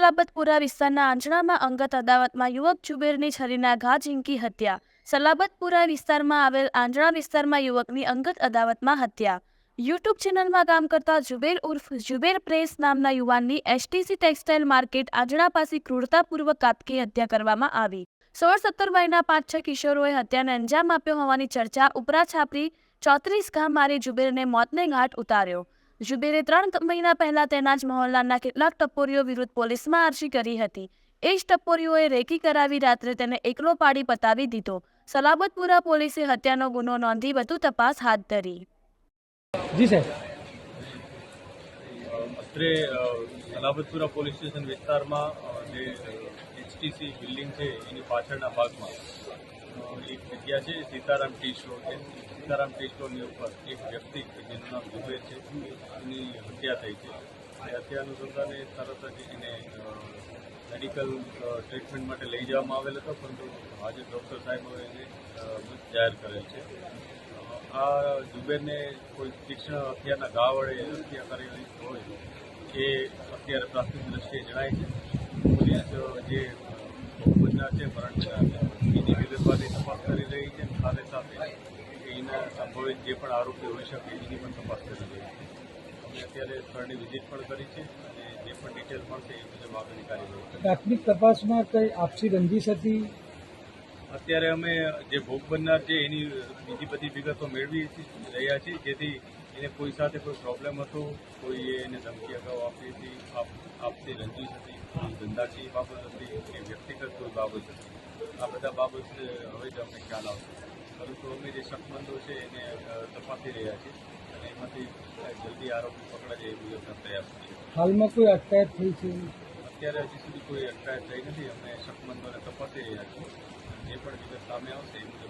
સલાબતપુરા વિસ્તારના આંજણામાં અંગત અદાવતમાં યુવક જુબેરની છરીના ઘા ઝીંકી હત્યા. સલાબતપુરા વિસ્તારમાં આવેલ આંજણા વિસ્તારમાં યુવકની અંગત અદાવતમાં હત્યા. યુટ્યુબ ચેનલમાં કામ કરતા જુબેર ઉર્ફ જુબેર પ્રેસ નામના યુવાનની એસટીસી ટેક્સટાઇલ માર્કેટ આંજણા પાસે ક્રૂરતાપૂર્વક કાપકી હત્યા કરવામાં આવી. 16-17 વયના 5-6 કિશોરોએ હત્યાને અંજામ આપ્યો હોવાની ચર્ચા ઉપરા છાપરી 34 ઘા મારી જુબેરને મોતને ઘાટ ઉતાર્યો. જુબેરે 3 મહિના પહેલા તેના જ મહોલ્લાના કેટલાક ટપોરીઓ વિરુદ્ધ પોલીસમાં અરજી કરી હતી. એ જ ટપોરીઓએ રેકી કરાવી રાત્રે તેને એકલો પાડી પતાવી દીધો. સલાબતપુરા પોલીસે હત્યાનો ગુનો નોંધી વધુ તપાસ હાથ ધરી. જી સાહેબ, અત્રે સલાબતપુરા પોલીસ સ્ટેશન વિસ્તારમાં જે એચટીસી બિલ્ડિંગ છે એની પાછળના ભાગમાં એક જગ્યા છે, સીતારામ ટી સ્ટોર છે. સીતારામ ટી સ્ટોરની ઉપર એક વ્યક્તિ જેનું નામ જુબેર છે એની હત્યા થઈ છે. એ હત્યા અનુસંધાને તરત જ એને મેડિકલ ટ્રીટમેન્ટ માટે લઈ જવામાં આવેલ હતો, પરંતુ આજે ડૉક્ટર સાહેબોએ એને મૃત જાહેર કરેલ છે. આ જુબેરને કોઈ તીક્ષ્ણ હત્યાના ઘા વડે હત્યા કરેલી હોય એ અત્યારે પ્રાથમિક દ્રષ્ટિએ જણાય છે. પોલીસ જે ભોગબનનાર છે મરણજનાર એની વિગતવારની તપાસ કરી રહી છે. સાથે સાથે એના સંભવિત જે પણ આરોપી હોઈ શકે એની પણ તપાસ કરી રહી છે. અમે અત્યારે સ્થળની વિઝિટ પણ કરી છે અને જે પણ ડિટેલ મળશે એ મુજબ આગળની કાર્યવાહી. પ્રાથમિક તપાસમાં કઈ આપસી રંજીશ હતી? અત્યારે અમે જે ભોગ બનનાર છે એની બીજી બધી વિગતો મેળવી રહ્યા છીએ, જેથી એને કોઈ સાથે કોઈ પ્રોબ્લેમ હતો, કોઈએ એને ધમકી અગાઉ આપી હતી, આપતી રંજીશ હતી, કોઈ ધંધાકીય બાબત હતી કે વ્યક્તિગત કોઈ બાબત હતી. આ બધા બાબત હવે જ અમને ખ્યાલ આવશે, પરંતુ અમે જે શકમંદો છે એને તપાસી રહ્યા છીએ અને એમાંથી જલ્દી આરોપી પકડાય એ મુજબના પ્રયાસ છે. હાલમાં કોઈ અટકાયત થઈ છે? અત્યારે હજી સુધી કોઈ અટકાયત થઈ નથી. અમે શકમંદોને તપાસી રહ્યા છીએ. જે પણ વિગત સામે આવશે એ મુજબ